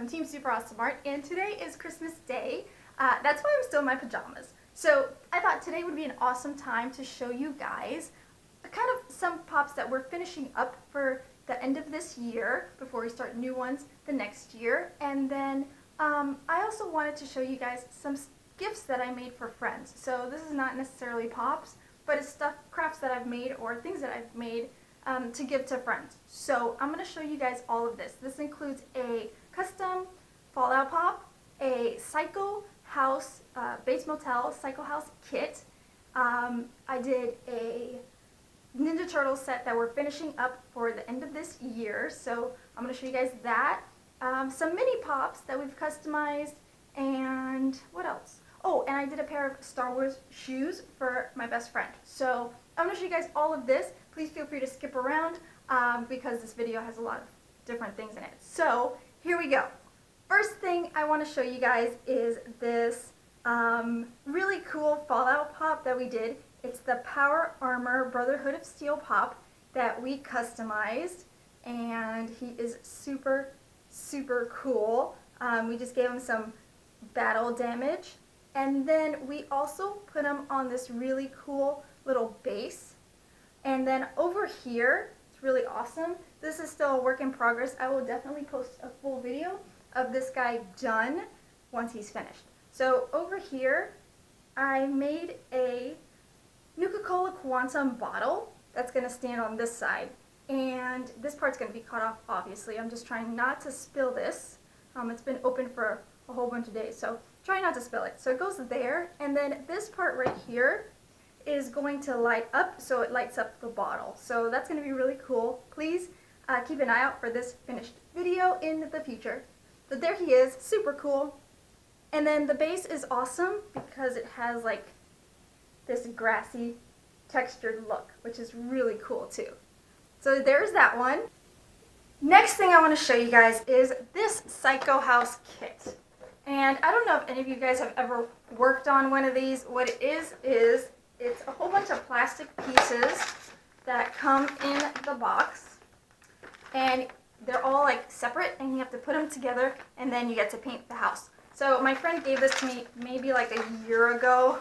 from Team Super Awesome Art, and today is Christmas Day. That's why I'm still in my pajamas. So I thought today would be an awesome time to show you guys kind of some pops that we're finishing up for the end of this year before we start new ones the next year. And then I also wanted to show you guys some gifts that I made for friends. So this is not necessarily pops, but it's crafts that I've made or things that I've made to give to friends. So I'm going to show you guys all of this. This includes a custom Fallout Pop, a Psycho House, Bates Motel Psycho House kit. I did a Ninja Turtle set that we're finishing up for the end of this year. So I'm going to show you guys that. Some mini pops that we've customized, and what else? Oh, and I did a pair of Star Wars shoes for my best friend. So I'm going to show you guys all of this. Please feel free to skip around because this video has a lot of different things in it. So here we go. First thing I want to show you guys is this really cool Fallout Pop that we did. It's the Power Armor Brotherhood of Steel Pop that we customized, and he is super, super cool. We just gave him some battle damage, and then we also put him on this really cool little base. And then over here, it's really awesome. This is still a work in progress. I will definitely post a full video of this guy done once he's finished. So over here, I made a Nuka-Cola Quantum bottle that's going to stand on this side. And this part's going to be cut off, obviously. I'm just trying not to spill this. It's been open for a whole bunch of days, so try not to spill it. So it goes there, and then this part right here is going to light up, so it lights up the bottle. So that's going to be really cool. Please keep an eye out for this finished video in the future. But there he is, super cool. And then the base is awesome because it has like this grassy textured look, which is really cool too. So there's that one. Next thing I want to show you guys is this Psycho House kit. And I don't know if any of you guys have ever worked on one of these. What it is it's a whole bunch of plastic pieces that come in the box, and they're all like separate, and you have to put them together, and then you get to paint the house. So my friend gave this to me maybe like a year ago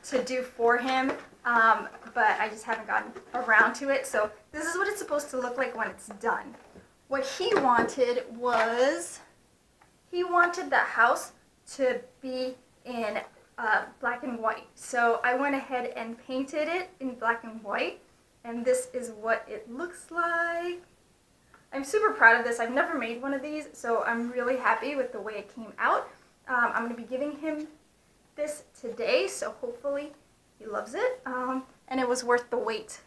to do for him, but I just haven't gotten around to it. So this is what it's supposed to look like when it's done. What he wanted was, he wanted the house to be in black and white. So I went ahead and painted it in black and white, and this is what it looks like. I'm super proud of this. I've never made one of these, so I'm really happy with the way it came out. I'm going to be giving him this today, so hopefully he loves it. And it was worth the wait.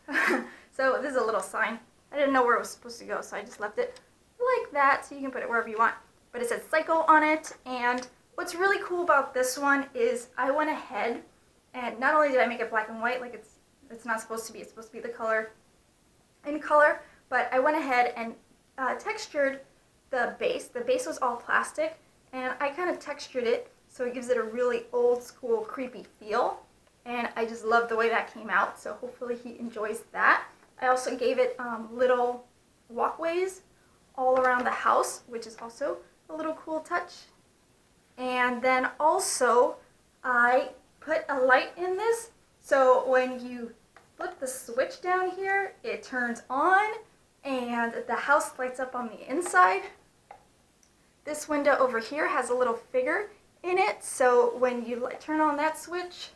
So this is a little sign. I didn't know where it was supposed to go, so I just left it like that, so you can put it wherever you want. But it says Psycho on it, and what's really cool about this one is I went ahead and not only did I make it black and white like it's not supposed to be, it's supposed to be the color in color, but I went ahead and textured the base. The base was all plastic, and I kind of textured it so it gives it a really old school creepy feel, and I just love the way that came out, so hopefully he enjoys that. I also gave it little walkways all around the house, which is also a little cool touch. And then also I put a light in this, so when you flip the switch down here, it turns on and the house lights up on the inside. This window over here has a little figure in it, so when you turn on that switch,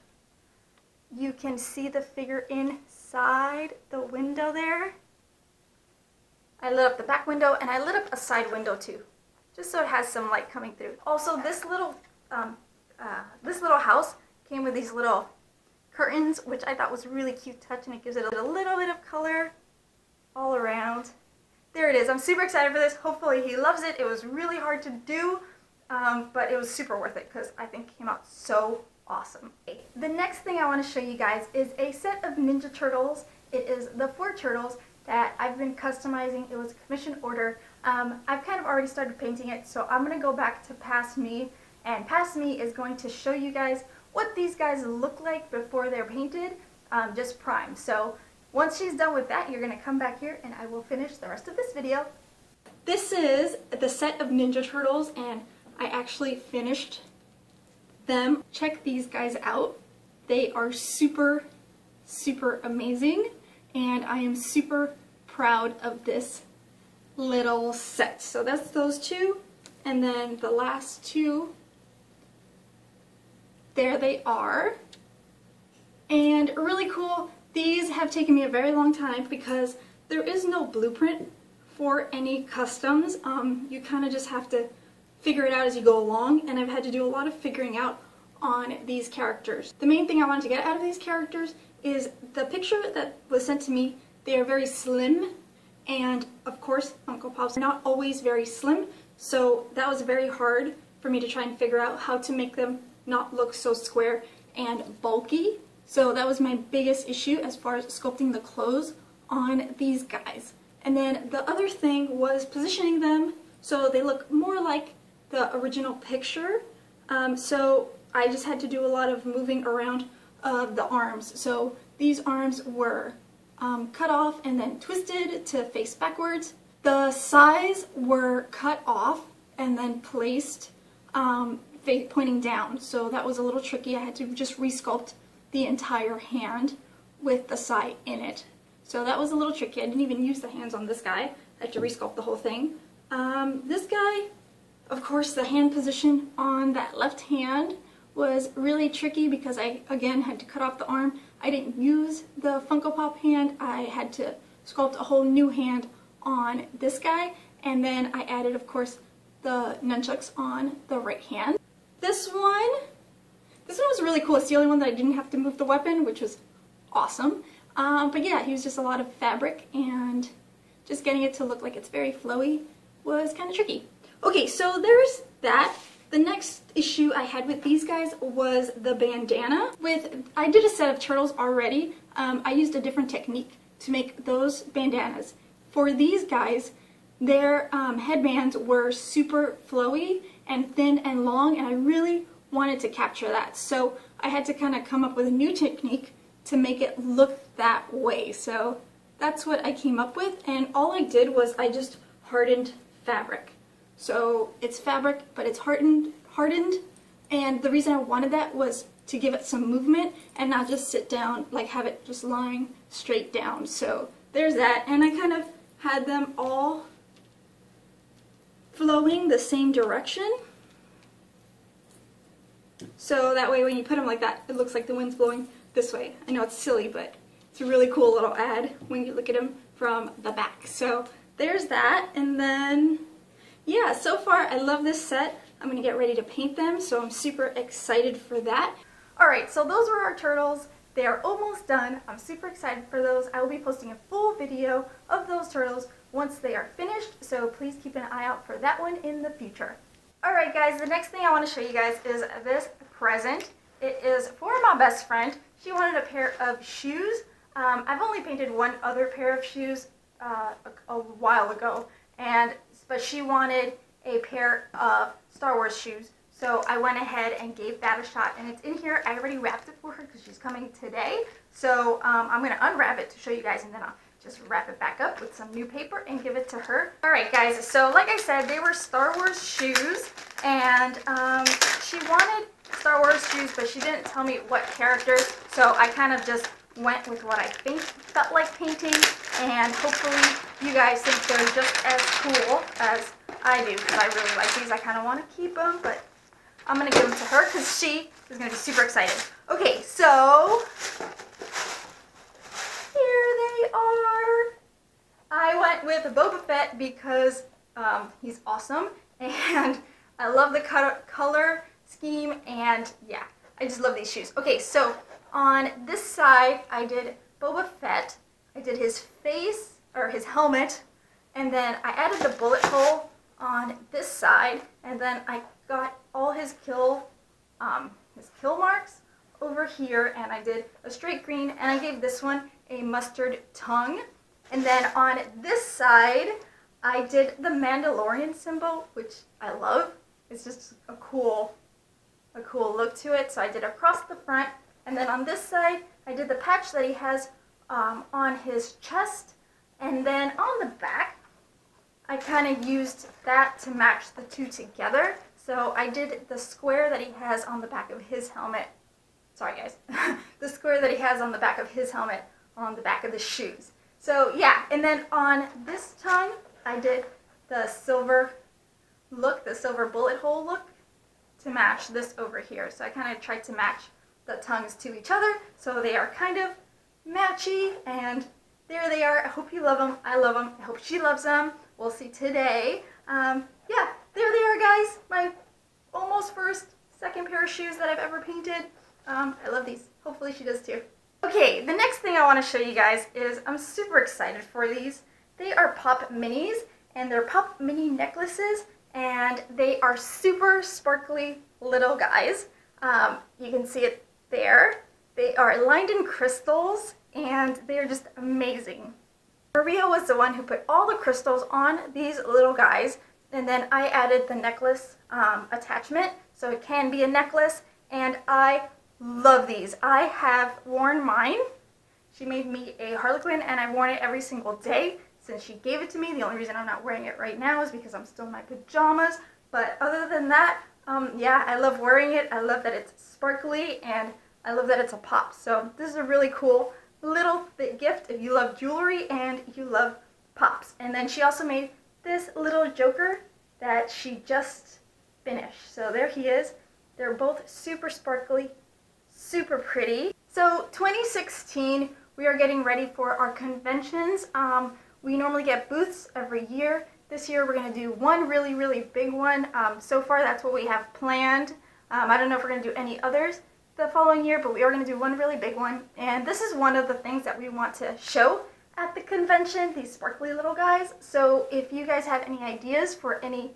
you can see the figure inside the window there. I lit up the back window, and I lit up a side window too, just so it has some light coming through. Also, this little house came with these little curtains, which I thought was a really cute touch, and it gives it a little bit of color all around. There it is. I'm super excited for this. Hopefully he loves it. It was really hard to do, but it was super worth it because I think it came out so awesome. The next thing I want to show you guys is a set of Ninja Turtles. It is the 4 turtles that I've been customizing. It was a commission order. I've kind of already started painting it, so I'm going to go back to Past Me, and Past Me is going to show you guys what these guys look like before they're painted, just primed. So once she's done with that, you're going to come back here and I will finish the rest of this video. this is the set of Ninja Turtles, and I actually finished them. Check these guys out. They are super, super amazing, and I am super proud of this little set. So that's those two, and then the last two, there they are. And really cool. These have taken me a very long time because there is no blueprint for any customs. You kind of just have to figure it out as you go along, and I've had to do a lot of figuring out on these characters. The main thing I wanted to get out of these characters is the picture that was sent to me. They are very slim, and of course Funko Pops are not always very slim, so that was very hard for me to try and figure out how to make them not look so square and bulky. So that was my biggest issue as far as sculpting the clothes on these guys. And then the other thing was positioning them so they look more like the original picture. So I just had to do a lot of moving around of the arms. So these arms were cut off and then twisted to face backwards. The sides were cut off and then placed pointing down. So that was a little tricky. I had to just resculpt the entire hand with the side in it. So that was a little tricky. I didn't even use the hands on this guy. I had to resculpt the whole thing. This guy, of course, the hand position on that left hand was really tricky because I, again, had to cut off the arm. I didn't use the Funko Pop hand. I had to sculpt a whole new hand on this guy. And then I added, of course, the nunchucks on the right hand. This one was really cool. It's the only one that I didn't have to move the weapon, which was awesome. But yeah, he was just a lot of fabric, and just getting it to look like it's very flowy was kind of tricky. Okay, so there's that. The next issue I had with these guys was the bandana. I did a set of turtles already. I used a different technique to make those bandanas. For these guys, their headbands were super flowy and thin and long, and I really wanted to capture that. So I had to kind of come up with a new technique to make it look that way. So that's what I came up with, and all I did was I just hardened fabric. So it's fabric, but it's hardened, and the reason I wanted that was to give it some movement and not just sit down, like have it just lying straight down. So there's that, and I kind of had them all flowing the same direction. So that way when you put them like that, it looks like the wind's blowing this way. I know it's silly, but it's a really cool little ad when you look at them from the back. So there's that, and then yeah, so far I love this set. I'm going to get ready to paint them, so I'm super excited for that. Alright, so those were our turtles. They are almost done. I'm super excited for those. I will be posting a full video of those turtles once they are finished, so please keep an eye out for that one in the future. Alright guys, the next thing I want to show you guys is this present. It is for my best friend. She wanted a pair of shoes. I've only painted one other pair of shoes a while ago, but she wanted a pair of Star Wars shoes. So I went ahead and gave that a shot, and it's in here. I already wrapped it for her because she's coming today. So I'm going to unwrap it to show you guys, and then I'll just wrap it back up with some new paper and give it to her. Alright guys, so like I said, they were Star Wars shoes, and she wanted Star Wars shoes, but she didn't tell me what characters, so I kind of just went with what I felt like painting, and hopefully you guys think they're just as cool as I do, because I really like these. I kind of want to keep them, but I'm going to give them to her because she is going to be super excited. Okay, so here they are. I went with Boba Fett because he's awesome, and I love the color scheme, and yeah, I just love these shoes. Okay, so on this side, I did Boba Fett. I did his face, or his helmet, and then I added the bullet hole on this side, and then I got all his kill marks over here, and I did a straight green, and I gave this one a mustard tongue. And then on this side, I did the Mandalorian symbol, which I love. It's just a cool look to it. So I did across the front, and then on this side, I did the patch that he has on his chest, and then on the back, I kind of used that to match the two together. So I did the square that he has on the back of his helmet. Sorry guys. The square that he has on the back of his helmet on the back of the shoes. So yeah, and then on this tongue, I did the silver look, the silver bullet hole look to match this over here. So I kind of tried to match the tongues to each other so they are kind of matchy, and there they are. I hope you love them. I love them. I hope she loves them. We'll see today. Yeah, there they are, guys. My almost second pair of shoes that I've ever painted. I love these. Hopefully she does too. Okay, the next thing I want to show you guys is I'm super excited for these. They are Pop Minis, and they're Pop Mini necklaces, and they are super sparkly little guys. You can see it there. They are lined in crystals, and they are just amazing. Maria was the one who put all the crystals on these little guys, and then I added the necklace attachment, so it can be a necklace, and I love these. I have worn mine. She made me a Harlequin, and I've worn it every single day since she gave it to me. The only reason I'm not wearing it right now is because I'm still in my pajamas, but other than that, yeah, I love wearing it. I love that it's sparkly, and I love that it's a pop. So this is a really cool little gift if you love jewelry and you love pops. And then she also made this little joker that she just finished. So there he is. They're both super sparkly, super pretty. So 2016, we are getting ready for our conventions. We normally get booths every year. This year we're going to do one really, really big one. So far that's what we have planned. I don't know if we're going to do any others the following year, but we are going to do one really big one. And this is one of the things that we want to show at the convention, these sparkly little guys. So if you guys have any ideas for any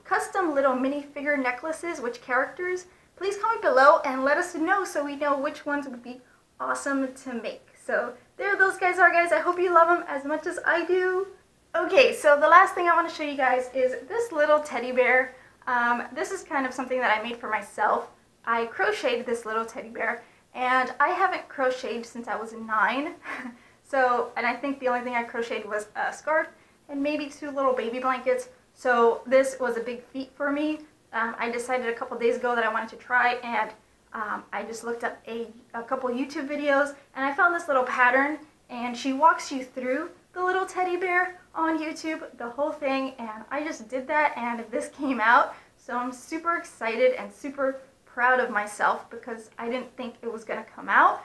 custom little minifigure necklaces, which characters, please comment below and let us know so we know which ones would be awesome to make. So there those guys are, guys. I hope you love them as much as I do. Okay, so the last thing I want to show you guys is this little teddy bear. This is kind of something that I made for myself. I crocheted this little teddy bear, and I haven't crocheted since I was 9. So, and I think the only thing I crocheted was a scarf and maybe 2 little baby blankets. So this was a big feat for me. I decided a couple days ago that I wanted to try, and I just looked up a couple YouTube videos, and I found this little pattern, and she walks you through the little teddy bear on YouTube, the whole thing, and I just did that, and this came out. So I'm super excited and super proud of myself because I didn't think it was going to come out,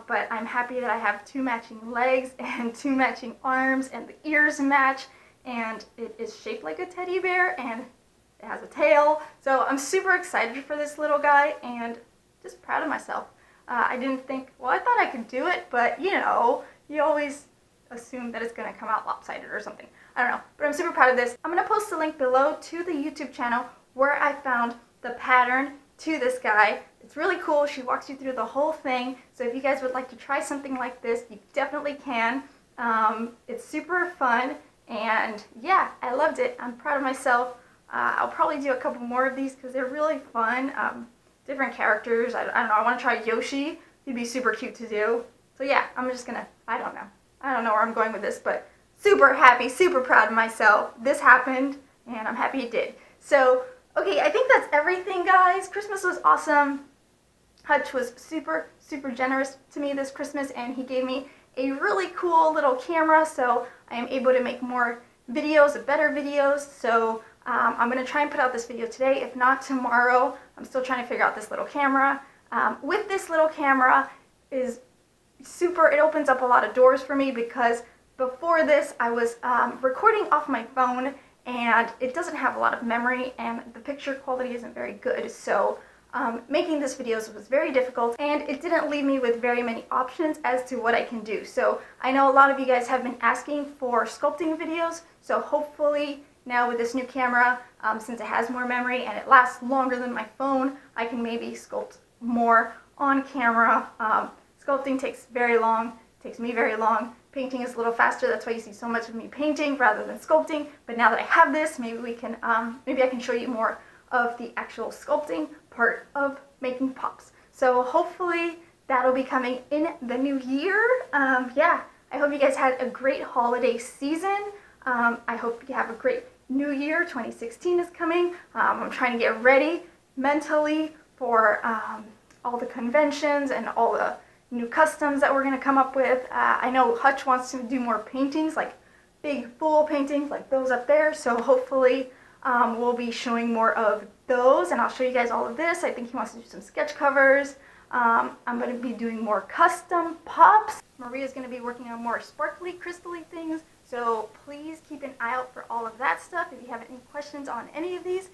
but I'm happy that I have 2 matching legs and 2 matching arms, and the ears match, and it is shaped like a teddy bear, and it has a tail. So I'm super excited for this little guy and just proud of myself. I didn't think, well, I thought I could do it, but you know, you always assume that it's going to come out lopsided or something. I don't know, but I'm super proud of this. I'm going to post a link below to the YouTube channel where I found the pattern to this guy. It's really cool. She walks you through the whole thing. So if you guys would like to try something like this, you definitely can. It's super fun, and yeah, I loved it. I'm proud of myself. I'll probably do a couple more of these because they're really fun. Different characters. I don't know. I want to try Yoshi. He'd be super cute to do. So yeah, I'm just gonna, I don't know where I'm going with this, but super happy, super proud of myself. This happened, and I'm happy it did. So, okay, I think that's everything, guys. Christmas was awesome. Hutch was super, super generous to me this Christmas, and he gave me a really cool little camera, so I am able to make more videos, better videos. So I'm going to try and put out this video today, if not tomorrow. I'm still trying to figure out this little camera. With this little camera is super, it opens up a lot of doors for me because before this I was recording off my phone, and it doesn't have a lot of memory, and the picture quality isn't very good. So making this videos was very difficult, and it didn't leave me with very many options as to what I can do. So I know a lot of you guys have been asking for sculpting videos, so hopefully now with this new camera, since it has more memory and it lasts longer than my phone, I can maybe sculpt more on camera. Sculpting takes very long, takes me very long. Painting is a little faster, that's why you see so much of me painting rather than sculpting. But now that I have this, maybe we can, maybe I can show you more of the actual sculpting part of making pops. So hopefully that'll be coming in the new year. Yeah, I hope you guys had a great holiday season. I hope you have a great new year. 2016 is coming. I'm trying to get ready mentally for all the conventions and all the new customs that we're going to come up with. I know Hutch wants to do more paintings, like big full paintings like those up there, so hopefully we'll be showing more of those, and I'll show you guys all of this. I think he wants to do some sketch covers. I'm going to be doing more custom pops. Maria's going to be working on more sparkly, crystally things, so please keep an eye out for all of that stuff. If you have any questions on any of these,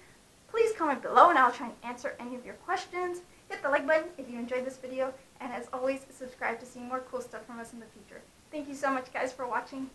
please comment below and I'll try and answer any of your questions. Hit the like button if you enjoyed this video, and as always, subscribe to see more cool stuff from us in the future. Thank you so much, guys, for watching.